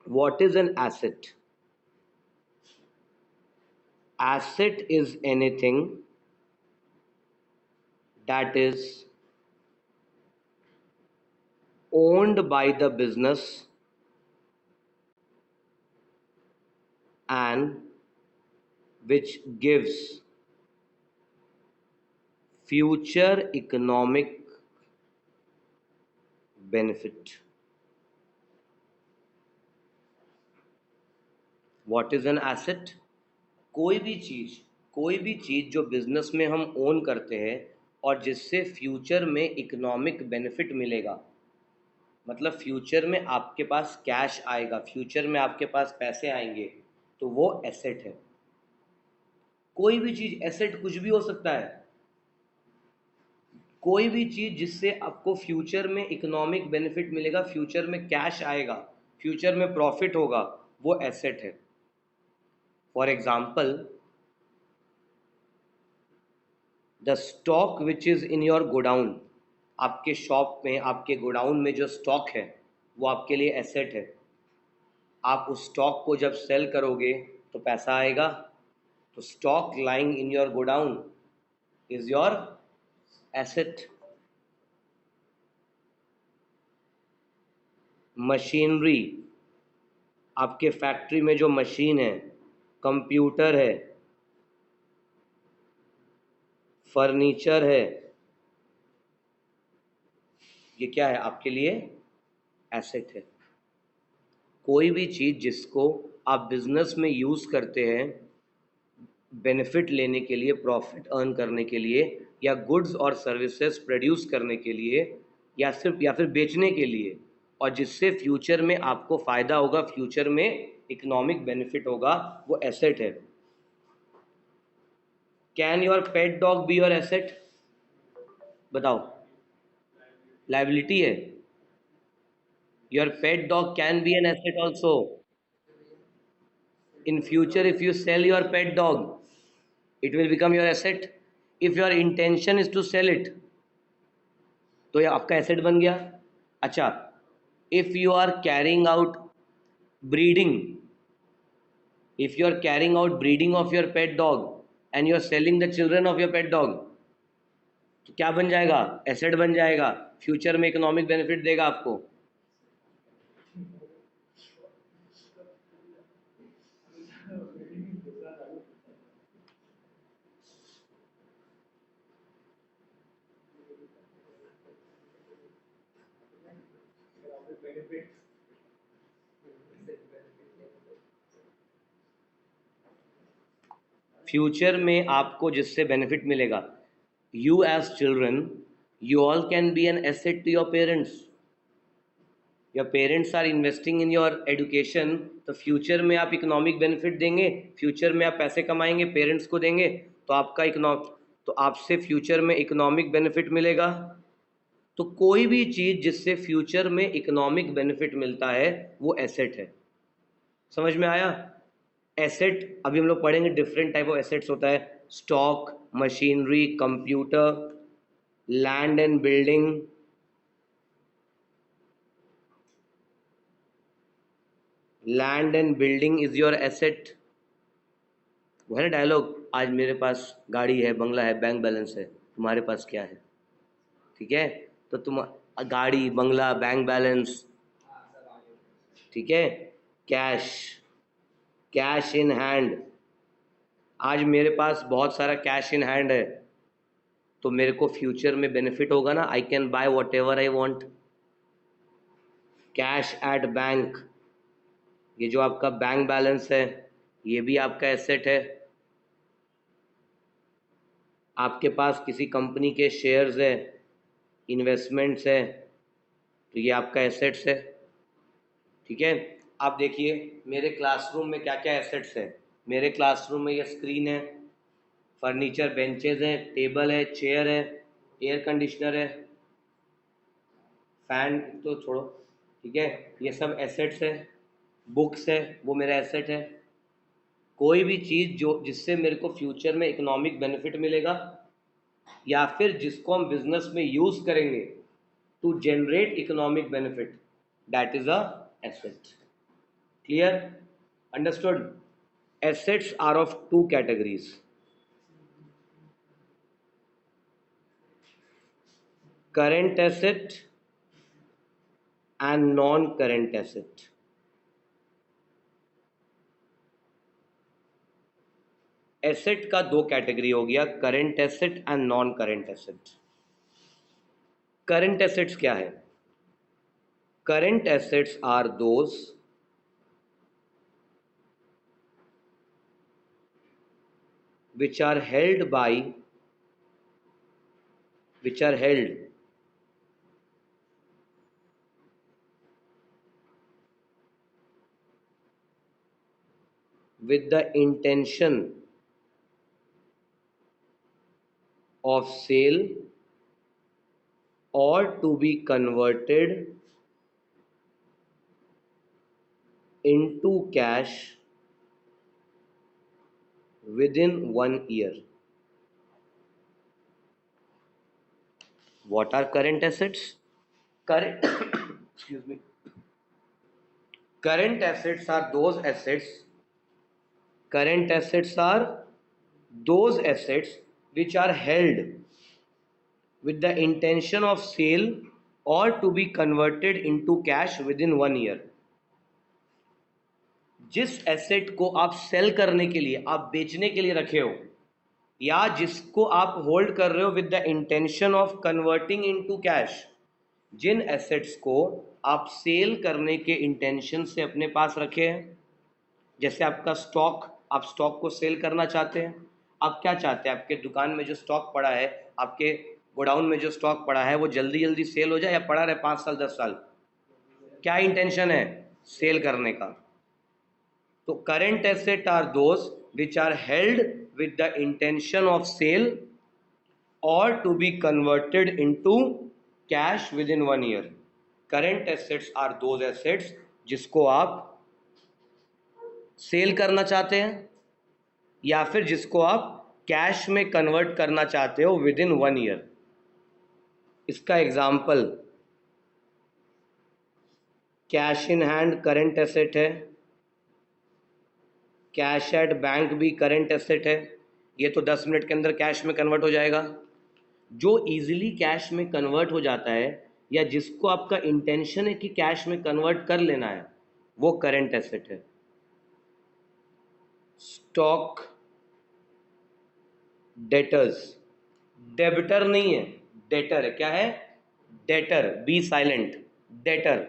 What is an asset? Asset is anything that is owned by the business and which gives future economic benefit. What is an asset? कोई भी चीज़ कोई भी चीज़ जो business में हम own करते हैं और जिससे फ्यूचर में इकोनॉमिक बेनिफिट मिलेगा, मतलब फ्यूचर में आपके पास कैश आएगा, फ्यूचर में आपके पास पैसे आएंगे, तो वो एसेट है। कोई भी चीज़, एसेट कुछ भी हो सकता है। कोई भी चीज़ जिससे आपको फ्यूचर में इकोनॉमिक बेनिफिट मिलेगा, फ्यूचर में कैश आएगा, फ्यूचर में प्रॉफिट होगा, वो एसेट है। For example, the stock which is in your godown, आपके शॉप में, आपके गोडाउन में जो स्टॉक है वो आपके लिए एसेट है। आप उस स्टॉक को जब सेल करोगे तो पैसा आएगा। तो stock lying in your godown is your asset. Machinery, आपके फैक्ट्री में जो मशीन है, कंप्यूटर है, फर्नीचर है, ये क्या है आपके लिए? एसेट है। कोई भी चीज़ जिसको आप बिजनेस में यूज़ करते हैं बेनिफिट लेने के लिए, प्रॉफिट अर्न करने के लिए, या गुड्स और सर्विसेज प्रोड्यूस करने के लिए, या फिर बेचने के लिए, और जिससे फ्यूचर में आपको फ़ायदा होगा, फ्यूचर में इकोनॉमिक बेनिफिट होगा, वो एसेट है। Can your pet dog be your asset? बताओ। लाइबिलिटी है। Your pet dog can be an asset also. In future, if you sell your pet dog, it will become your asset. If your intention is to sell it, तो ये आपका asset बन गया। अच्छा, if you are carrying out breeding, if you are carrying out breeding of your pet dog and you are selling the children of your pet dog, तो क्या बन जाएगा? एसेट बन जाएगा, फ्यूचर में इकोनॉमिक बेनिफिट देगा आपको। फ्यूचर में आपको जिससे बेनिफिट मिलेगा, you as children, you all can be an asset to your parents. Your parents are investing in your education, तो फ्यूचर में आप इकोनॉमिक बेनिफिट देंगे, फ्यूचर में आप पैसे कमाएंगे, पेरेंट्स को देंगे, तो आपका तो आपसे फ्यूचर में इकोनॉमिक बेनिफिट मिलेगा। तो कोई भी चीज़ जिससे फ्यूचर में इकोनॉमिक बेनिफिट मिलता है वो एसेट है। समझ में आया? एसेट अभी हम लोग पढ़ेंगे, डिफरेंट टाइप ऑफ एसेट्स होता है। Stock, machinery, computer, land and building. Land and building is your asset. वो है ना डायलॉग, आज मेरे पास गाड़ी है, बंगला है, बैंक बैलेंस है, तुम्हारे पास क्या है? ठीक है, तो तुम गाड़ी, बंगला, बैंक बैलेंस, ठीक है, कैश, कैश इन हैंड। आज मेरे पास बहुत सारा कैश इन हैंड है, तो मेरे को फ्यूचर में बेनिफिट होगा ना, I can by what ever I want. Cash at bank, ये जो आपका बैंक बैलेंस है ये भी आपका एसेट है। आपके पास किसी कंपनी के शेयर्स है, इन्वेस्टमेंट्स है, तो ये आपका एसेट्स है। ठीक है, आप देखिए मेरे क्लासरूम में क्या क्या एसेट्स है। मेरे क्लासरूम में ये स्क्रीन है, फर्नीचर, बेंचेज हैं, टेबल है, चेयर है, एयर कंडीशनर है, फैन तो छोड़ो, ठीक है, ये सब एसेट्स है। बुक्स है, वो मेरा एसेट है। कोई भी चीज़ जो जिससे मेरे को फ्यूचर में इकोनॉमिक बेनिफिट मिलेगा, या फिर जिसको हम बिजनेस में यूज़ करेंगे to generate economic benefit, that is a asset. Clear? Understood? Assets are of two categories, current asset and non current asset. Asset का दो कैटेगरी हो गया, current asset and non current asset. Current assets क्या है? Current assets are those which are held with the intention of sale or to be converted into cash within 1 year. What are current assets? Current excuse me. Current assets are those assets. Current assets are those assets which are held with the intention of sale or to be converted into cash within 1 year. जिस asset को आप cell करने के लिए, आप बेचने के लिए रखे हो, या जिसको आप होल्ड कर रहे हो with the intention of converting into cash, जिन एसेट्स को आप सेल करने के इंटेंशन से अपने पास रखे हैं, जैसे आपका स्टॉक, आप स्टॉक को सेल करना चाहते हैं. आप क्या चाहते हैं? आपके दुकान में जो स्टॉक पड़ा है, आपके गोडाउन में जो स्टॉक पड़ा है, वो जल्दी जल्दी सेल हो जाए या पड़ा रहे 5 साल 10 साल? क्या इंटेंशन है? सेल करने का. तो current asset are those which are held with the intention of sale or to be converted into cash within 1 year. Current assets are those assets जिसको आप सेल करना चाहते हैं या फिर जिसको आप कैश में कन्वर्ट करना चाहते हो विद इन 1 ईयर. इसका example cash in hand current asset है, कैश एट बैंक भी करंट एसेट है. ये तो 10 मिनट के अंदर कैश में कन्वर्ट हो जाएगा. जो इजीली कैश में कन्वर्ट हो जाता है या जिसको आपका इंटेंशन है कि कैश में कन्वर्ट कर लेना है, वो करंट एसेट है. स्टॉक डेटर्स, डेबिटर नहीं है, डेटर है. क्या है? Debtor, B silent, debtor,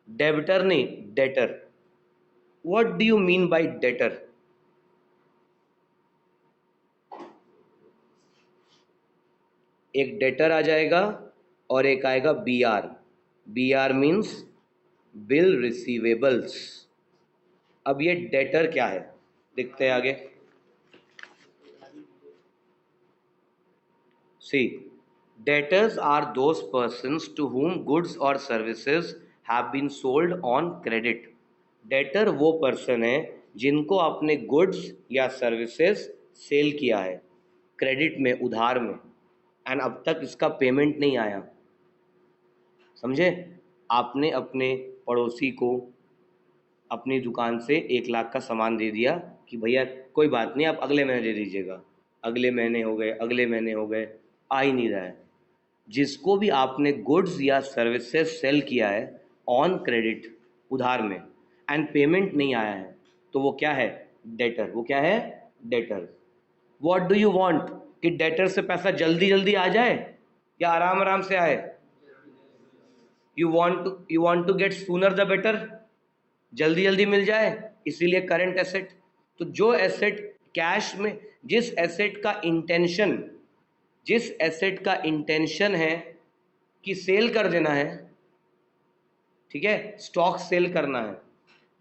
debtor नहीं, debtor. What do you mean by debtor? एक डेटर आ जाएगा और एक आएगा B R. B R means bill receivables. अब ये डेटर क्या है, देखते हैं आगे. See, debtors are those persons to whom goods और services have been sold on credit. Debtor वो पर्सन है जिनको आपने गुड्स या सर्विसेज सेल किया है क्रेडिट में, उधार में, एंड अब तक इसका पेमेंट नहीं आया. समझे? आपने अपने पड़ोसी को अपनी दुकान से 1 लाख का सामान दे दिया कि भैया कोई बात नहीं, आप अगले महीने दे दीजिएगा. अगले महीने हो गए, अगले महीने हो गए, आ ही नहीं रहा है. जिसको भी आपने गुड्स या सर्विसेज सेल किया है ऑन क्रेडिट, उधार में, एंड पेमेंट नहीं आया है, तो वो क्या है? डेटर. वो क्या है? Debtor. What do you want? कि डेटर से पैसा जल्दी जल्दी आ जाए या आराम आराम से आए? You want to get sooner the better, जल्दी जल्दी मिल जाए, इसीलिए करंट एसेट. तो जो एसेट कैश में, जिस एसेट का इंटेंशन है कि सेल कर देना है, ठीक है, स्टॉक सेल करना है.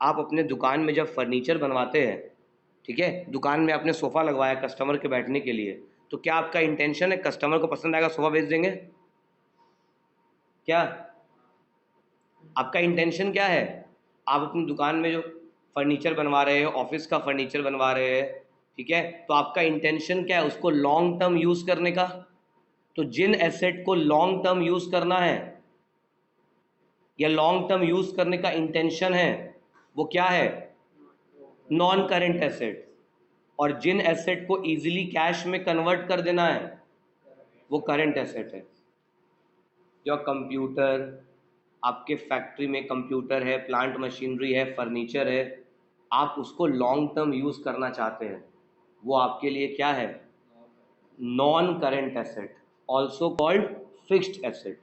आप अपने दुकान में जब फर्नीचर बनवाते हैं, ठीक है, दुकान में आपने सोफ़ा लगवाया कस्टमर के बैठने के लिए, तो क्या आपका इंटेंशन है कस्टमर को पसंद आएगा सोफ़ा बेच देंगे? क्या आपका इंटेंशन क्या है? आप अपनी दुकान में जो फर्नीचर बनवा रहे हो, ऑफिस का फर्नीचर बनवा रहे हैं, ठीक है, तो आपका इंटेंशन क्या है? उसको लॉन्ग टर्म यूज़ करने का. तो जिन एसेट को लॉन्ग टर्म यूज़ करना है या लॉन्ग टर्म यूज़ करने का इंटेंशन है, वो क्या है? Non current asset. और जिन एसेट को इजीली कैश में कन्वर्ट कर देना है वो करेंट एसेट है। जो कंप्यूटर, आपके फैक्ट्री में कंप्यूटर है, प्लांट मशीनरी है, फर्नीचर है, आप उसको लॉन्ग टर्म यूज करना चाहते हैं, वो आपके लिए क्या है? Non current asset, also called fixed asset.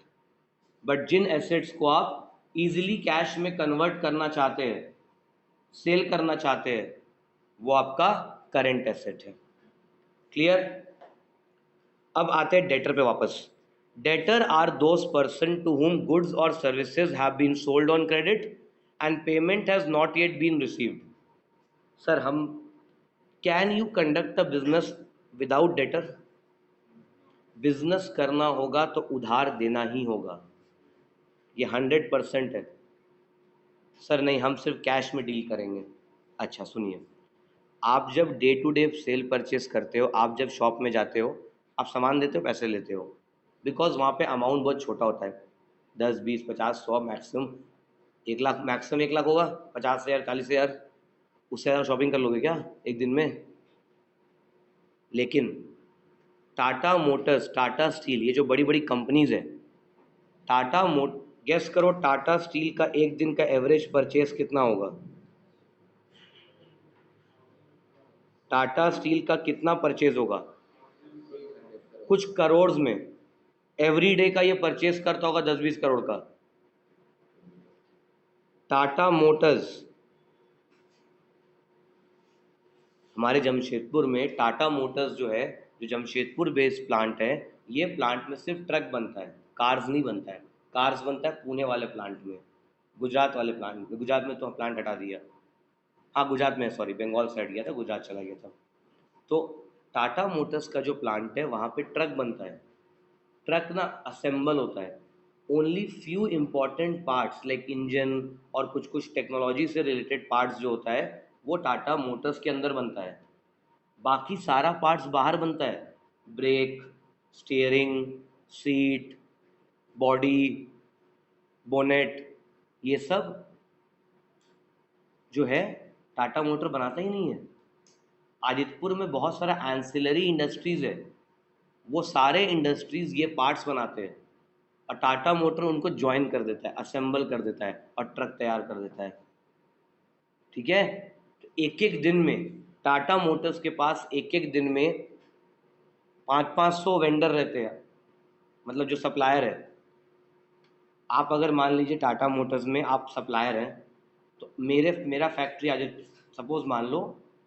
But जिन एसेट्स को आप इजीली कैश में कन्वर्ट करना चाहते हैं, सेल करना चाहते हैं, वो आपका करेंट एसेट है। क्लियर? अब आते हैं डेटर पे वापस। Debtor are those person to whom goods और services have been sold on credit and payment has not yet been received. Sir, हम can you conduct a business without debtor? Business करना होगा तो उधार देना ही होगा, ये 100% है। सर नहीं, हम सिर्फ कैश में डील करेंगे। अच्छा सुनिए, आप जब day to day sale purchase करते हो, आप जब शॉप में जाते हो, आप सामान देते हो, पैसे लेते हो, बिकॉज वहाँ पे अमाउंट बहुत छोटा होता है, 10 20 50 100 मैक्सिमम 1 लाख, मैक्सिमम 1 लाख होगा, 50,000 40,000, उससे ज़्यादा शॉपिंग कर लोगे क्या एक दिन में? लेकिन टाटा मोटर्स, टाटा स्टील, ये जो बड़ी बड़ी कंपनीज है, टाटा मोट गेस करो टाटा स्टील का एक दिन का एवरेज परचेस कितना होगा? टाटा स्टील का कितना परचेज होगा? कुछ करोड़ में। एवरी डे का ये परचेस करता होगा 10-20 करोड़ का। टाटा मोटर्स, हमारे जमशेदपुर में टाटा मोटर्स जो है, जो जमशेदपुर बेस्ड प्लांट है, ये प्लांट में सिर्फ ट्रक बनता है, कार्स नहीं बनता है। कार्स बनता है पुणे वाले प्लांट में, गुजरात वाले प्लांट में। गुजरात में तो प्लांट हटा दिया, हाँ गुजरात में, सॉरी बंगाल साइड गया था, गुजरात चला गया था। तो टाटा मोटर्स का जो प्लांट है वहाँ पे ट्रक बनता है। ट्रक ना असेंबल होता है, only few important parts like engine और कुछ कुछ टेक्नोलॉजी से रिलेटेड पार्ट्स जो होता है वो टाटा मोटर्स के अंदर बनता है, बाकी सारा पार्ट्स बाहर बनता है। Brake, steering, seat, body, bonnet, ये सब जो है टाटा मोटर बनाता ही नहीं है। आदित्यपुर में बहुत सारा एंसिलरी इंडस्ट्रीज़ है, वो सारे इंडस्ट्रीज़ ये पार्ट्स बनाते हैं और टाटा मोटर उनको ज्वाइन कर देता है, असेंबल कर देता है और ट्रक तैयार कर देता है। ठीक है? तो एक एक दिन में टाटा मोटर्स के पास एक एक दिन में 500-500 वेंडर रहते हैं, मतलब जो सप्लायर है। आप अगर मान लीजिए टाटा मोटर्स में आप सप्लायर हैं, तो मेरा फैक्ट्री आदित्य, सपोज मान लो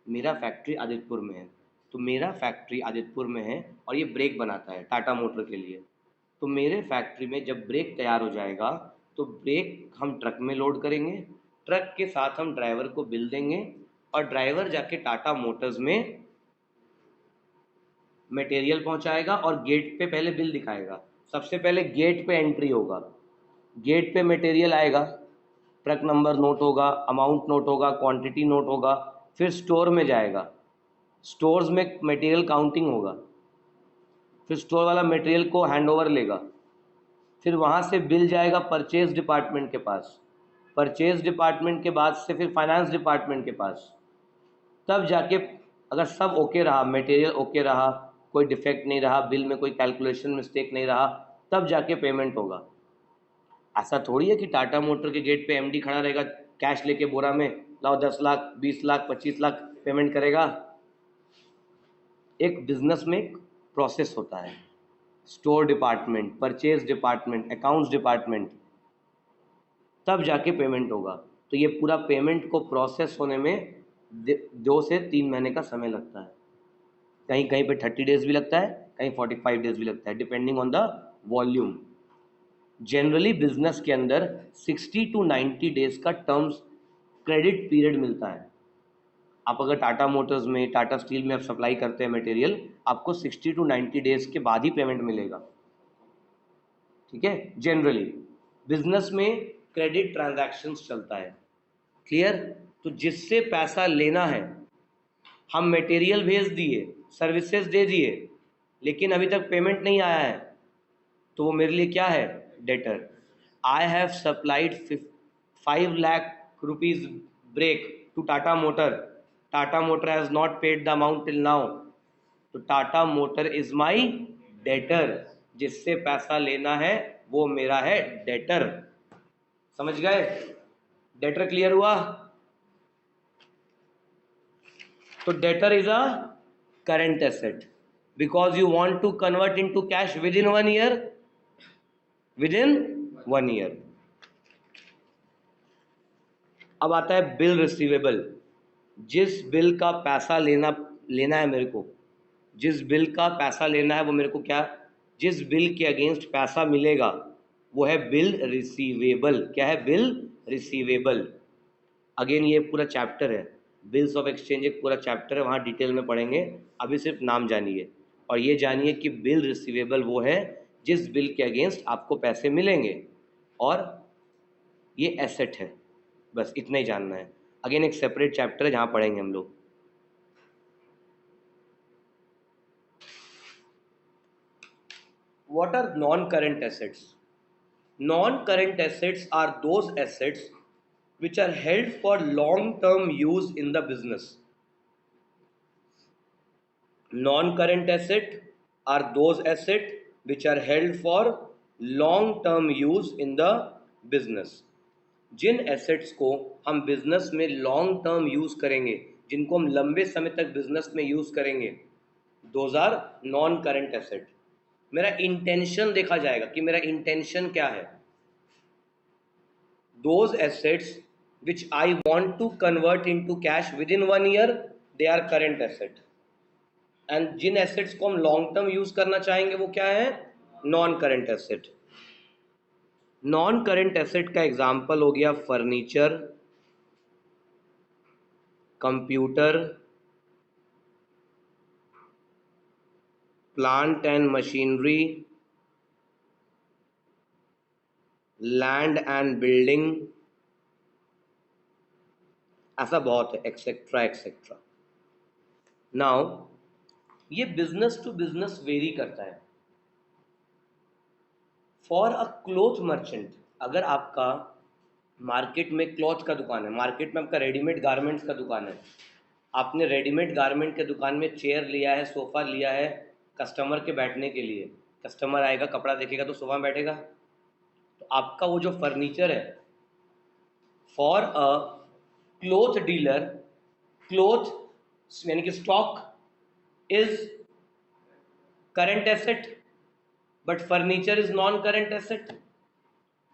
मेरा फैक्ट्री आदित्यपुर में है, तो मेरा फैक्ट्री आदित्यपुर में है और ये ब्रेक बनाता है टाटा मोटर के लिए। तो मेरे फैक्ट्री में जब ब्रेक तैयार हो जाएगा तो ब्रेक हम ट्रक में लोड करेंगे, ट्रक के साथ हम ड्राइवर को बिल देंगे और ड्राइवर जाके टाटा मोटर्स में मटेरियल पहुंचाएगा और गेट पे पहले बिल दिखाएगा। सबसे पहले गेट पे एंट्री होगा, गेट पे मटेरियल आएगा, ट्रक नंबर नोट होगा, अमाउंट नोट होगा, क्वांटिटी नोट होगा, फिर स्टोर में जाएगा, स्टोर्स में मटेरियल काउंटिंग होगा, फिर स्टोर वाला मटेरियल को हैंडओवर लेगा, फिर वहाँ से बिल जाएगा परचेज डिपार्टमेंट के पास, परचेज डिपार्टमेंट के बाद से फिर फाइनेंस डिपार्टमेंट के पास, तब जाके अगर सब ओके रहा, मटेरियल ओके रहा, कोई डिफेक्ट नहीं रहा, बिल में कोई कैलकुलेशन मिस्टेक नहीं रहा, तब जाके पेमेंट होगा। ऐसा थोड़ी है कि टाटा मोटर के गेट पे एमडी खड़ा रहेगा कैश लेके बोरा में, लाओ 10 लाख 20 लाख 25 लाख पेमेंट करेगा। एक बिजनेस में एक प्रोसेस होता है, store department, purchase department, accounts department, तब जाके पेमेंट होगा। तो ये पूरा पेमेंट को प्रोसेस होने में 2 से 3 महीने का समय लगता है, कहीं कहीं पे 30 डेज भी लगता है, कहीं 45 डेज भी लगता है, depending on the volume. Generally business के अंदर 60 to 90 डेज का टर्म्स क्रेडिट पीरियड मिलता है। आप अगर टाटा मोटर्स में, टाटा स्टील में आप सप्लाई करते हैं मटेरियल, आपको 60 to 90 डेज के बाद ही पेमेंट मिलेगा। ठीक है? जनरली बिजनेस में क्रेडिट ट्रांजैक्शंस चलता है। क्लियर? तो जिससे पैसा लेना है, हम मटेरियल भेज दिए, सर्विसेज दे दिए, लेकिन अभी तक पेमेंट नहीं आया है, तो वो मेरे लिए क्या है? Debtor. I have supplied 5 lakh rupees break to Tata Motor. Tata Motor has not paid the amount till now. तो Tata motor is my debtor, जिससे पैसा लेना है वो मेरा है डेटर। समझ गए? डेटर क्लियर हुआ? तो debtor is a current asset because you want to convert into cash within 1 year, within 1 year. अब आता है बिल रिसीवेबल। जिस बिल का पैसा लेना है मेरे को, जिस बिल का पैसा लेना है वो मेरे को क्या, जिस बिल के अगेंस्ट पैसा मिलेगा वो है बिल रिसीवेबल। क्या है? Bill receivable. अगेन ये पूरा चैप्टर है, बिल्स ऑफ एक्सचेंज एक पूरा चैप्टर है, वहाँ डिटेल में पढ़ेंगे। अभी सिर्फ नाम जानिए और ये जानिए कि बिल रिसीवेबल वो है जिस बिल के अगेंस्ट आपको पैसे मिलेंगे और ये एसेट है। बस इतना ही जानना है। अगेन एक सेपरेट चैप्टर है जहाँ पढ़ेंगे हम लोग। What are non-current assets? Non-current assets are those assets which are held for long-term use in the business. Non-current asset are those assets which are held for long-term use in the business. जिन assets को हम business में long term use करेंगे, जिनको हम लंबे समय तक बिजनेस में यूज करेंगे, those are non current asset. मेरा इंटेंशन देखा जाएगा कि मेरा इंटेंशन क्या है। Those assets which I want to convert into cash within 1 year, they are current asset. And जिन एसेट्स को हम लॉन्ग टर्म यूज करना चाहेंगे वो क्या है? Non current asset. Non current asset का एग्जाम्पल हो गया furniture, computer, plant and machinery, land and building, ऐसा बहुत है, एक्सेट्रा एक्सेट्रा। नाउ ये बिजनेस टू बिजनेस वेरी करता है। फॉर अ क्लोथ मर्चेंट, अगर आपका मार्केट में क्लॉथ का दुकान है, मार्केट में आपका रेडीमेड गारमेंट्स का दुकान है, आपने रेडीमेड गारमेंट के दुकान में चेयर लिया है, सोफ़ा लिया है कस्टमर के बैठने के लिए। कस्टमर आएगा, कपड़ा देखेगा तो सोफ़ा में बैठेगा। तो आपका वो जो फर्नीचर है, for a cloth dealer, cloth यानी कि stock is current asset but furniture is non current asset.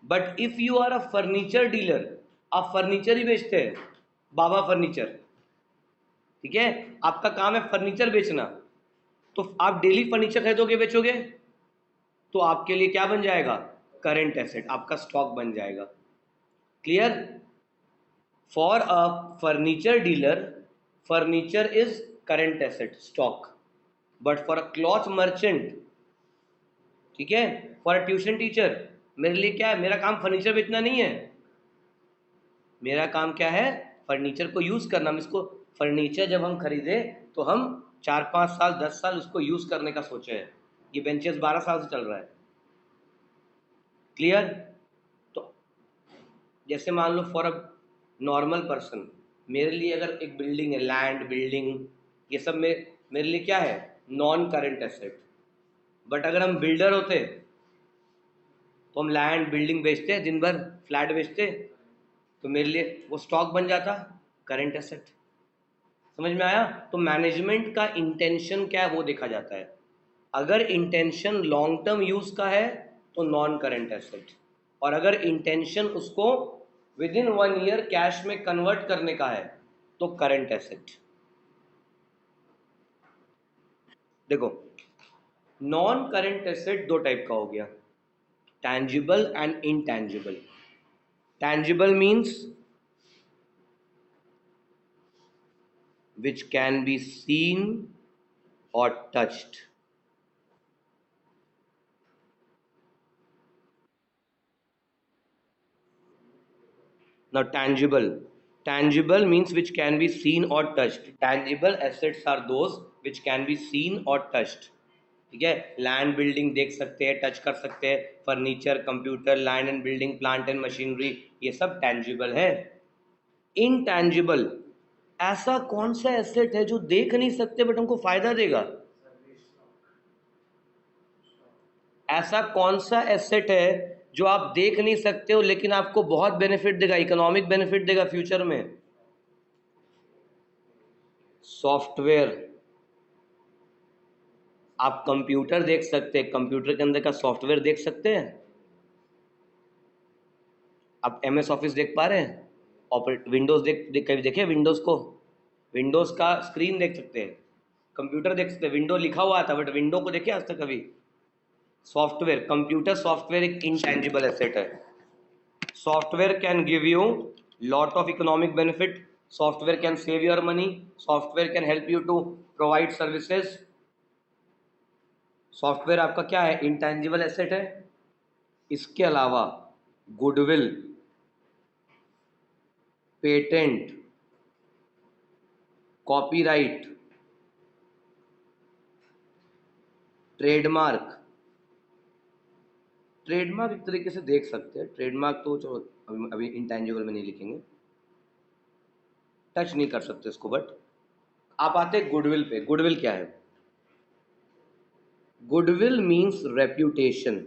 But if you are a furniture dealer, आप फर्नीचर ही बेचते हैं, बाबा फर्नीचर, ठीक है, आपका काम है फर्नीचर बेचना, तो आप डेली फर्नीचर खरीदोगे बेचोगे, तो आपके लिए क्या बन जाएगा? करंट एसेट, आपका स्टॉक बन जाएगा। Clear? For a furniture dealer, furniture is current asset, stock. But for a cloth merchant, ठीक है, फॉर अ ट्यूशन टीचर, मेरे लिए क्या है? मेरा काम फर्नीचर बेचना नहीं है, मेरा काम क्या है? फर्नीचर को यूज करना। हम इसको फर्नीचर जब हम खरीदे तो हम 4-5 साल 10 साल उसको यूज करने का सोचे हैं। ये बेंचेस 12 साल से चल रहा है। क्लियर? तो जैसे मान लो फॉर अ नॉर्मल पर्सन, मेरे लिए अगर एक बिल्डिंग है, लैंड बिल्डिंग, ये सब मेरे लिए क्या है? Non current asset. बट अगर हम बिल्डर होते तो हम लैंड बिल्डिंग बेचते, दिन भर फ्लैट बेचते, तो मेरे लिए वो स्टॉक बन जाता करंट एसेट। समझ में आया? तो मैनेजमेंट का इंटेंशन क्या है वो देखा जाता है। अगर इंटेंशन लॉन्ग टर्म यूज का है तो नॉन करंट एसेट, और अगर इंटेंशन उसको विद इन 1 ईयर कैश में कन्वर्ट करने का है तो करंट एसेट। देखो, नॉन करंट एसेट दो टाइप का हो गया, tangible and intangible. Tangible means which can be seen or touched. Now tangible means which can be seen or touched. Tangible assets are those which can be seen or touched. ठीक है, land building देख सकते हैं, touch कर सकते हैं, furniture, computer, land and building, plant and machinery, ये सब टैंजिबल है। इनटैंजिबल, ऐसा कौन सा एसेट है जो देख नहीं सकते बट हमको फायदा देगा? ऐसा कौन सा एसेट है जो आप देख नहीं सकते हो लेकिन आपको बहुत बेनिफिट देगा, इकोनॉमिक बेनिफिट देगा फ्यूचर में? सॉफ्टवेयर। आप कंप्यूटर देख सकते हैं, कंप्यूटर के अंदर का सॉफ्टवेयर देख सकते हैं? आप MS ऑफिस देख पा रहे हैं? ऑपरेट विंडोज कभी देखे विंडोज को? विंडोज का स्क्रीन देख सकते हैं, कंप्यूटर देख सकते हैं, विंडो लिखा हुआ था बट विंडो को देखे आज तक कभी? सॉफ्टवेयर, कंप्यूटर सॉफ्टवेयर एक इंटैंजिबल एसेट है। Software can give you lot of economic benefit, software can save your money, software can help you to provide services. Software आपका क्या है? इंटैंजिबल एसेट है। इसके अलावा goodwill, patent, copyright, trademark. Trademark एक तरीके से देख सकते हैं, ट्रेडमार्क तो जो अभी इंटैंजिबल में नहीं लिखेंगे, टच नहीं कर सकते इसको। बट आप आते हैं गुडविल पे। गुडविल क्या है? Goodwill means reputation.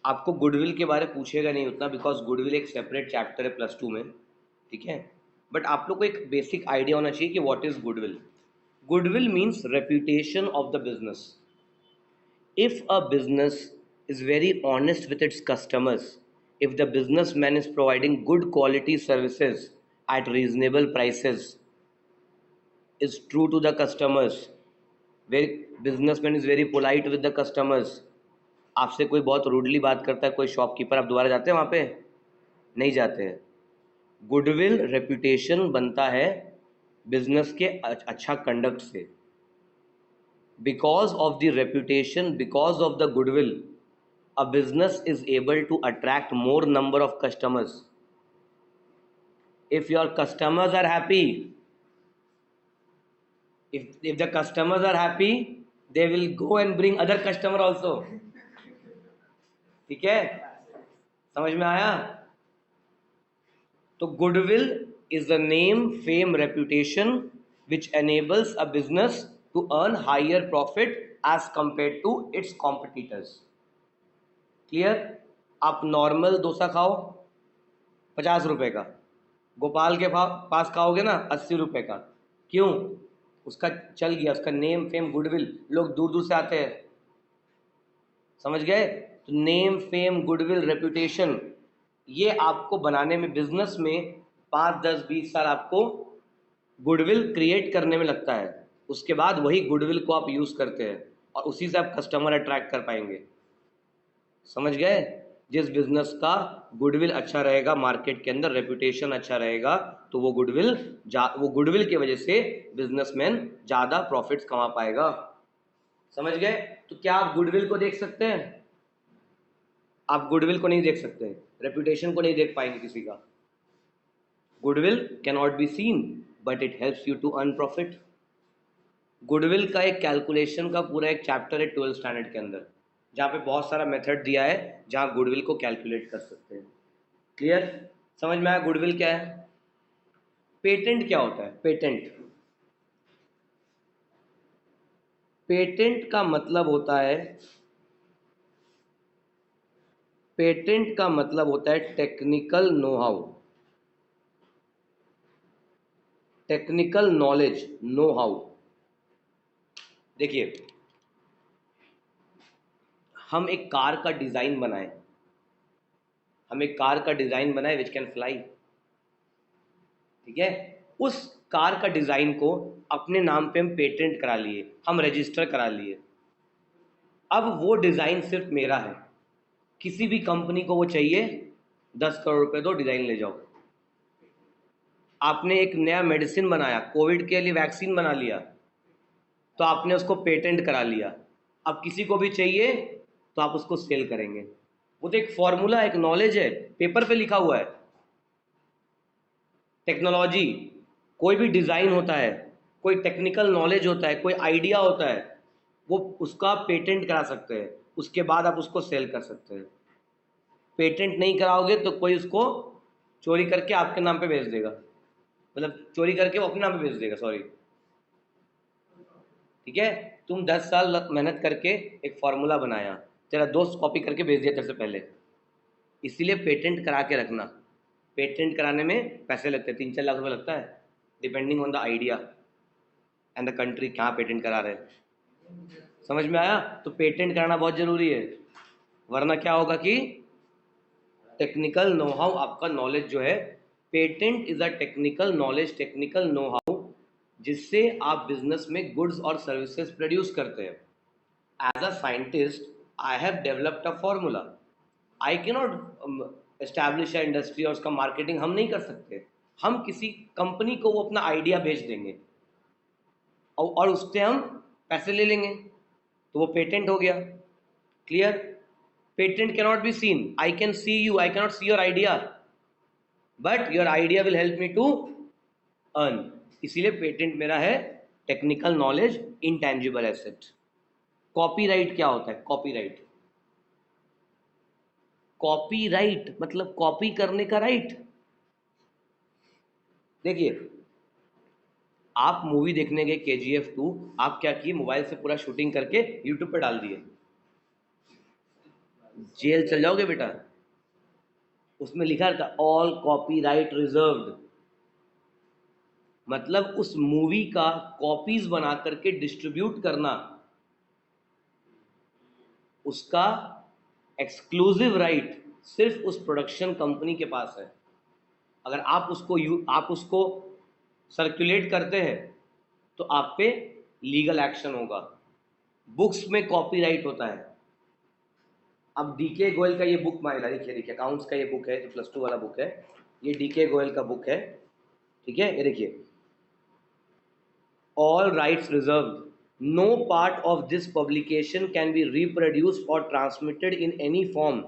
आपको गुडविल के बारे में पूछेगा नहीं उतना, बिकॉज गुडविल एक सेपरेट चैप्टर है +2 में, ठीक है? बट आप लोग को एक बेसिक आइडिया होना चाहिए कि what is goodwill. Goodwill means reputation of the business. If a business is very honest with its customers, if the businessman is providing good quality services at reasonable prices, is true to the customers, very businessman is very polite with the customers, आपसे कोई बहुत rudely बात करता है कोई shopkeeper, आप दोबारा जाते हैं वहाँ पे? नहीं जाते हैं। गुडविल रेप्यूटेशन बनता है बिजनेस के अच्छा कंडक्ट से। Because of the reputation, because of the goodwill, a business is able to attract more number of customers. If your customers are happy, if the customers are happy, they will go and bring other customer also. ठीक है? समझ में आया? तो goodwill is the name, fame, reputation which enables a business to earn higher profit as compared to its competitors. Clear? आप normal dosa खाओ 50 रुपए का, गोपाल के पास खाओगे ना 80 रुपए का। क्यों? उसका चल गया, उसका नेम फेम गुडविल, लोग दूर दूर से आते हैं। समझ गए? तो नेम फेम गुडविल रेप्यूटेशन, ये आपको बनाने में बिजनेस में 5 10 20 साल आपको गुडविल क्रिएट करने में लगता है। उसके बाद वही गुडविल को आप यूज करते हैं और उसी से आप कस्टमर अट्रैक्ट कर पाएंगे। समझ गए? जिस बिजनेस का गुडविल अच्छा रहेगा, मार्केट के अंदर रेपुटेशन अच्छा रहेगा, तो वो गुडविल की वजह से बिजनेसमैन ज़्यादा प्रॉफिट्स कमा पाएगा। समझ गए? तो क्या आप गुडविल को देख सकते हैं? आप गुडविल को नहीं देख सकते, रेपुटेशन को नहीं देख पाएंगे किसी का। Goodwill can not be seen but it helps you to earn profit. Goodwill का एक कैलकुलेशन का पूरा एक चैप्टर है 12th स्टैंडर्ड के अंदर, जहाँ पे बहुत सारा मेथड दिया है जहाँ गुडविल को कैलकुलेट कर सकते हैं। क्लियर? समझ में आया गुडविल क्या है? पेटेंट क्या होता है? पेटेंट का मतलब होता है, पेटेंट का मतलब होता है technical know how, technical knowledge, know how. देखिए, हम एक कार का डिजाइन बनाए, विच कैन फ्लाई, ठीक है? उस कार का डिजाइन को अपने नाम पे हम पेटेंट करा लिए, हम रजिस्टर करा लिए। अब वो डिजाइन सिर्फ मेरा है, किसी भी कंपनी को वो चाहिए 10 करोड़ रुपए दो, डिजाइन ले जाओ। आपने एक नया मेडिसिन बनाया, कोविड के लिए वैक्सीन बना लिया, तो आपने उसको पेटेंट करा लिया। अब किसी को भी चाहिए तो आप उसको सेल करेंगे। वो तो एक फॉर्मूला, एक नॉलेज है, पेपर पे लिखा हुआ है। टेक्नोलॉजी, कोई भी डिज़ाइन होता है, कोई टेक्निकल नॉलेज होता है, कोई आइडिया होता है, वो उसका आप पेटेंट करा सकते हैं, उसके बाद आप उसको सेल कर सकते हैं। पेटेंट नहीं कराओगे तो कोई उसको चोरी करके आपके नाम पे भेज देगा, मतलब चोरी करके वो अपने नाम पे भेज देगा, सॉरी। ठीक है, तुम 10 साल मेहनत करके एक फॉर्मूला बनाया, तेरा दोस्त कॉपी करके भेज दिया तेरे से पहले, इसीलिए पेटेंट करा के रखना। पेटेंट कराने में पैसे लगते हैं, 3-4 लाख रुपये लगता है, depending on the idea and the country कहाँ पेटेंट करा रहे हैं। समझ में आया? तो पेटेंट कराना बहुत ज़रूरी है, वरना क्या होगा कि टेक्निकल नो हाउ, आपका नॉलेज जो है, patent is a technical knowledge, technical know how, जिससे आप बिजनेस में गुड्स और सर्विसेज प्रोड्यूस करते हैं। As a scientist I have developed a formula, I can not establish a industry और उसका मार्केटिंग हम नहीं कर सकते, हम किसी कंपनी को वो अपना आइडिया भेज देंगे और उससे हम पैसे ले लेंगे, तो वो पेटेंट हो गया। Clear? Patent cannot be seen, I can see you, I cannot see your idea, but your idea will help me to earn. इसीलिए पेटेंट मेरा है technical knowledge, intangible asset. Copyright क्या होता है? कॉपीराइट, कॉपीराइट मतलब copy करने का right. देखिए, आप मूवी देखने गए KGF 2, आप क्या किए, मोबाइल से पूरा शूटिंग करके यूट्यूब पे डाल दिए, जेल चल जाओगे बेटा। उसमें लिखा था ऑल कॉपीराइट रिजर्व्ड, मतलब उस मूवी का कॉपीज बना करके डिस्ट्रीब्यूट करना, उसका एक्सक्लूसिव राइट सिर्फ उस प्रोडक्शन कंपनी के पास है। अगर आप उसको सर्कुलेट करते हैं तो आप पे लीगल एक्शन होगा। बुक्स में कॉपीराइट होता है। अब DK गोयल का ये बुक माइला, देखिए अकाउंट्स का ये बुक है, जो +2 वाला बुक है, ये DK गोयल का बुक है। ठीक है, ये देखिए, all rights reserved, no part of this publication can be reproduced or transmitted in any form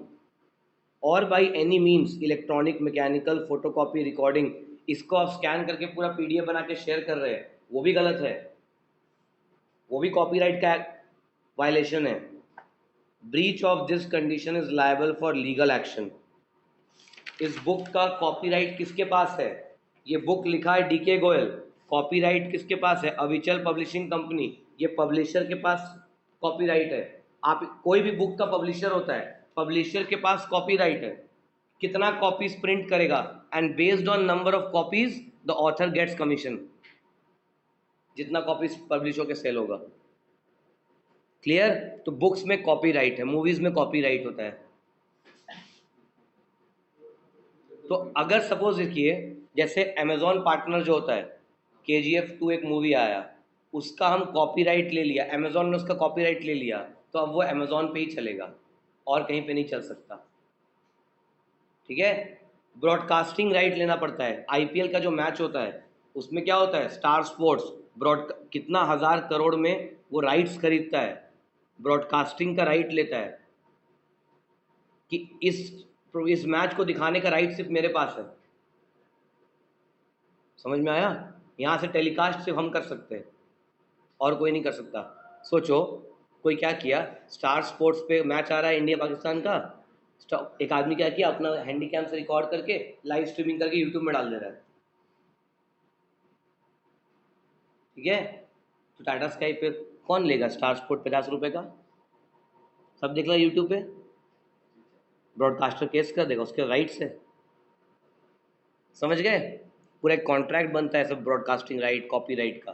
or by any means, electronic, mechanical, photocopy, recording। इसको आप स्कैन करके पूरा PDF बना के शेयर कर रहे हैं, वो भी गलत है, वो भी कॉपीराइट का वायलेशन है। Breach of this condition is liable for legal action. इस बुक का कॉपीराइट किसके पास है? ये बुक लिखा है DK गोयल, कॉपीराइट किसके पास है? अविचल पब्लिशिंग कंपनी, ये पब्लिशर के पास कॉपीराइट है। आप कोई भी बुक का पब्लिशर होता है, पब्लिशर के पास कॉपीराइट है, कितना कॉपीज प्रिंट करेगा, and based on number of copies the author gets commission, जितना कॉपीज पब्लिश होकर सेल होगा। क्लियर? तो बुक्स में कॉपीराइट है, मूवीज में कॉपीराइट होता है। तो अगर सपोज देखिए, जैसे अमेजॉन पार्टनर जो होता है, KGF 2 एक मूवी आया, उसका हम कॉपीराइट ले लिया, अमेजॉन ने उसका कॉपीराइट ले लिया, तो अब वो अमेजॉन पे ही चलेगा और कहीं पे नहीं चल सकता। ठीक है? ब्रॉडकास्टिंग राइट लेना पड़ता है। IPL का जो मैच होता है, उसमें क्या होता है, स्टार स्पोर्ट्स कितना 1000 करोड़ में वो राइट्स खरीदता है, ब्रॉडकास्टिंग का राइट लेता है कि इस मैच को दिखाने का राइट सिर्फ मेरे पास है। समझ में आया? यहाँ से टेलीकास्ट सिर्फ हम कर सकते हैं और कोई नहीं कर सकता। सोचो, कोई क्या किया, स्टार स्पोर्ट्स पे मैच आ रहा है इंडिया पाकिस्तान का, एक आदमी क्या किया, अपना हैंडीकैम से रिकॉर्ड करके लाइव स्ट्रीमिंग करके यूट्यूब में डाल दे रहा है। ठीक है, तो टाटा स्काई पे कौन लेगा स्टार स्पोर्ट 50 रुपये का? सब देख लो यूट्यूब पे, ब्रॉडकास्टर केस कर देगा, उसके राइट्स है। समझ गए? पूरा एक कॉन्ट्रैक्ट बनता है सब ब्रॉडकास्टिंग राइट, कॉपी राइट का।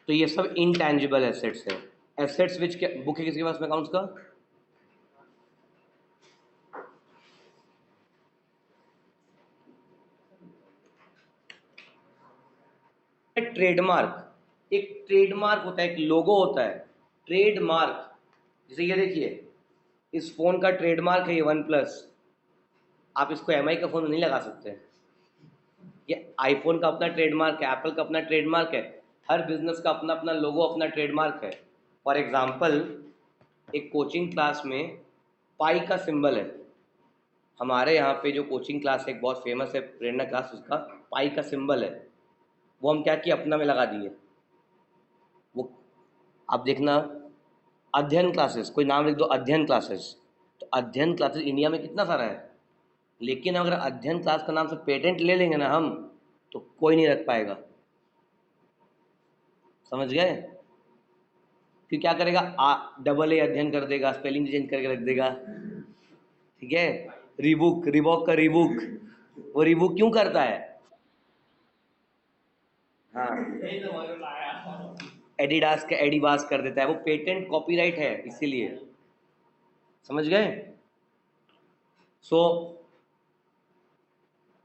तो ये सब इनटैंजिबल एसेट्स है। एसेट्स विच बुक है किसके पास में अकाउंट्स का? ट्रेडमार्क, एक ट्रेडमार्क होता है, एक लोगो होता है, ट्रेडमार्क। जैसे ये देखिए, इस फोन का ट्रेडमार्क है ये OnePlus, आप इसको MI का फोन नहीं लगा सकते। ये आईफोन का अपना ट्रेडमार्क है, एप्पल का अपना ट्रेडमार्क है, हर बिजनेस का अपना अपना लोगो, अपना ट्रेडमार्क है। फॉर एग्जाम्पल, एक कोचिंग क्लास में पाई का सिंबल है। हमारे यहाँ पे जो कोचिंग क्लास है एक बहुत फेमस है, प्रेरणा क्लास, उसका पाई का सिंबल है, वो हम क्या किए, अपना में लगा दिए। वो आप देखना, अध्ययन क्लासेस, कोई नाम लिख दो, अध्ययन क्लासेस। तो अध्ययन क्लासेस इंडिया में कितना सारा है, लेकिन अगर अध्ययन क्लास का नाम से पेटेंट ले लेंगे ना हम, तो कोई नहीं रख पाएगा। समझ गए? फिर क्या करेगा, डबल ए अध्ययन कर देगा, स्पेलिंग चेंज करके रख देगा। ठीक है, रिबुक, रिबॉक का रिबुक, वो रिबुक क्यों करता है? हाँ, एडिडास का एडिबास कर देता है, वो पेटेंट कॉपीराइट है इसीलिए। समझ गए? सो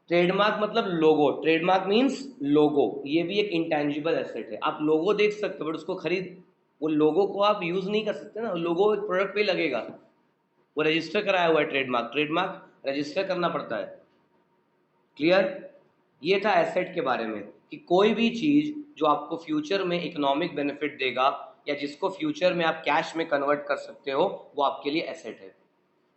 ट्रेडमार्क मतलब लोगो, ट्रेडमार्क मीन्स लोगो, ये भी एक इंटेंजिबल एसेट है। आप लोगो देख सकते हो बट उसको खरीद, वो लोगो को आप यूज नहीं कर सकते ना, लोगो एक प्रोडक्ट पे लगेगा, वो रजिस्टर कराया हुआ है, ट्रेडमार्क, ट्रेडमार्क रजिस्टर करना पड़ता है। क्लियर? ये था एसेट के बारे में, कि कोई भी चीज जो आपको फ्यूचर में इकोनॉमिक बेनिफिट देगा, या जिसको फ्यूचर में आप कैश में कन्वर्ट कर सकते हो, वो आपके लिए एसेट है।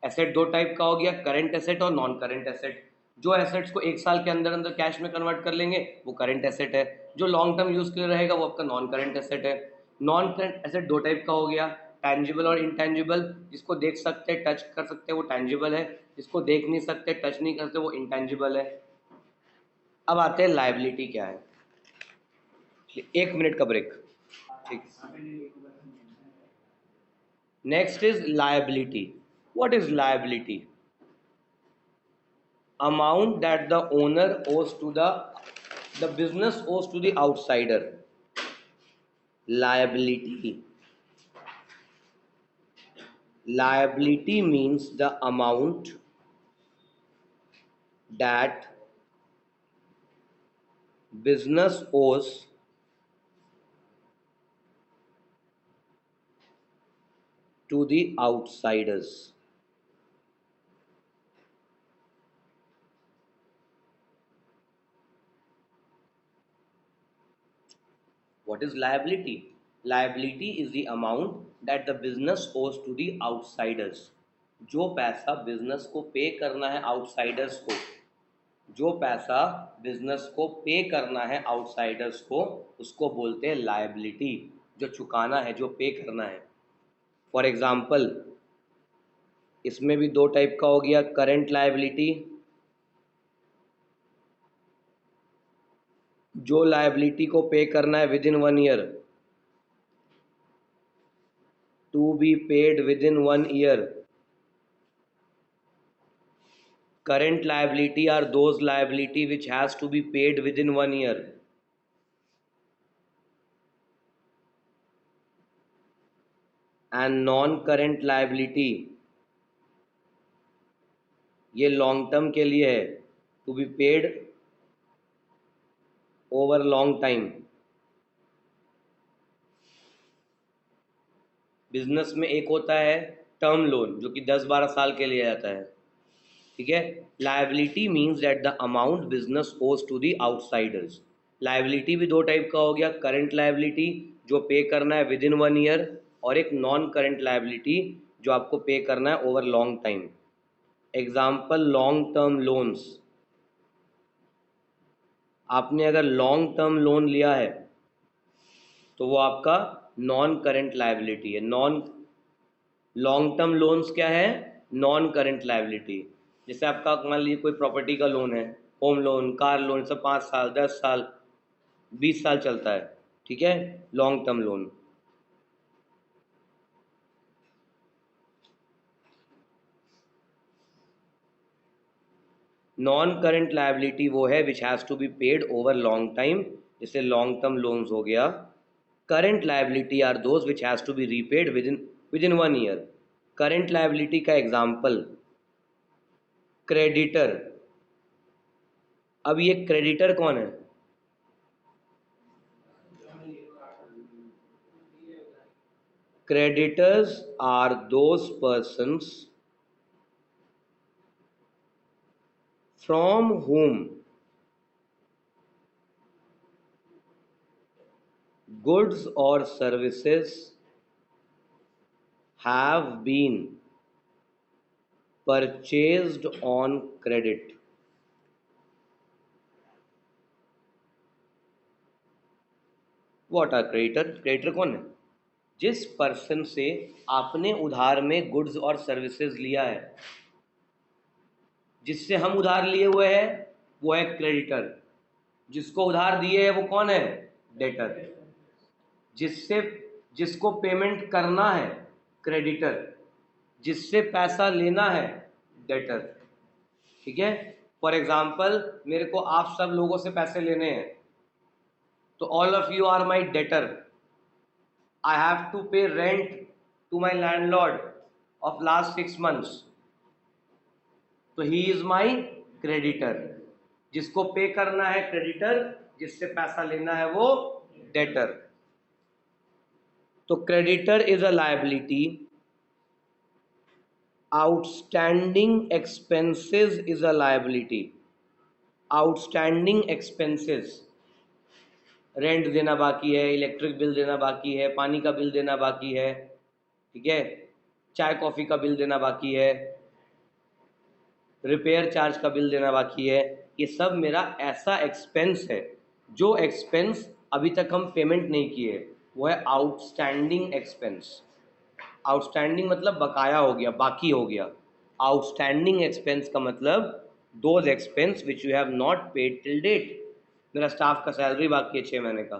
एसेट दो टाइप का हो गया, करंट एसेट और नॉन करंट एसेट। जो एसेट्स को एक साल के अंदर अंदर कैश में कन्वर्ट कर लेंगे वो करंट एसेट है, जो लॉन्ग टर्म यूज के लिए रहेगा वो आपका नॉन करंट एसेट है। नॉन करंट एसेट दो टाइप का हो गया, टैंजिबल और इनटैंजिबल। जिसको देख सकते हैं, टच कर सकते हैं, वो टैंजिबल है। जिसको देख नहीं सकते, टच नहीं करते, वो इंटैंजिबल है। अब आते हैं लायबिलिटी क्या है। 1 मिनट का ब्रेक। ठीक। Next is liability. What is liability? Amount that the owner owes to the business owes to the outsider. Liability. Liability means the amount that business owes to the outsiders. What is liability? Liability is the amount that the business owes to the outsiders. जो पैसा business को pay करना है outsiders को, जो पैसा business को pay करना है आउटसाइडर्स को, उसको बोलते हैं लायबिलिटी। जो चुकाना है, जो पे करना है। फॉर एग्जाम्पल, इसमें भी दो टाइप का हो गया, करंट लायबिलिटी, जो लायबिलिटी को पे करना है within 1 year, to be paid within 1 year. Current liability are those liability which has to be paid within 1 year. And non-current liability ये लॉन्ग टर्म के लिए है, to be paid over long time. Business में एक होता है term loan, जो कि 10-12 साल के लिए आता है। ठीक है। Liability means that the amount business ओज टू द आउटसाइडर्स। लायबिलिटी भी दो टाइप का हो गया, करंट लायबिलिटी जो पे करना है विद इन 1 ईयर, और एक नॉन करंट लायबिलिटी जो आपको पे करना है over long time. Example, long term loans. आपने अगर लॉन्ग टर्म लोन लिया है तो वो आपका नॉन करंट लायबिलिटी है। नॉन लॉन्ग टर्म लोन्स क्या है? Non current liability. जैसे आपका मान लीजिए कोई प्रॉपर्टी का लोन है, होम लोन, कार लोन, सब 5 साल, 10 साल, 20 साल चलता है। ठीक है, long term loan. Non current liability वो है which has to be paid over long time, जैसे लॉन्ग टर्म लोन्स हो गया। Current liability are those which has to be repaid within 1 year. Current liability का example, creditor. अब ये creditor कौन है? Creditors are those persons from whom goods or services have been purchased on credit. What are creditor? Creditor कौन है? जिस person से आपने उधार में गुड्स और सर्विसेज लिया है, जिससे हम उधार लिए हुए हैं वो है क्रेडिटर, जिसको उधार दिए है वो कौन है, डेटर, जिससे जिसको पेमेंट करना है क्रेडिटर, जिससे पैसा लेना है डेटर। ठीक है, फॉर एग्जाम्पल मेरे को आप सब लोगों से पैसे लेने हैं, तो all of you are my debtor, I have to pay rent to my landlord of last 6 months, तो ही इज माई क्रेडिटर, जिसको पे करना है क्रेडिटर, जिससे पैसा लेना है वो डेटर। तो creditor is a liability, outstanding expenses is a liability, outstanding expenses, rent देना बाकी है, इलेक्ट्रिक बिल देना बाकी है, पानी का बिल देना बाकी है, ठीक है, चाय कॉफ़ी का बिल देना बाकी है, रिपेयर चार्ज का बिल देना बाकी है, ये सब मेरा ऐसा एक्सपेंस है जो एक्सपेंस अभी तक हम पेमेंट नहीं किए, वो है आउटस्टैंडिंग एक्सपेंस। आउटस्टैंडिंग मतलब बकाया हो गया, बाकी हो गया। आउटस्टैंडिंग एक्सपेंस का मतलब those expense which you have not paid till date. मेरा स्टाफ का सैलरी बाकी है 6 महीने का,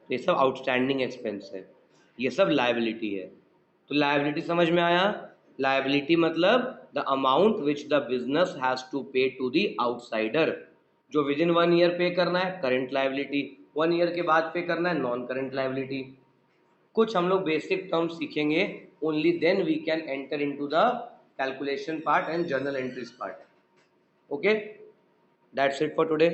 ये सब आउटस्टैंडिंग एक्सपेंस है, ये सब लायबिलिटी है। तो लायबिलिटी समझ में आया? लायबिलिटी मतलब the amount which the business has to pay to the outsider, जो विद इन 1 year पे करना है करंट लायबिलिटी, 1 year के बाद पे करना है नॉन करंट लायबिलिटी। कुछ हम लोग बेसिक टर्म्स सीखेंगे, only then we can enter into the calculation part and journal entries part. Okay, that's it for today.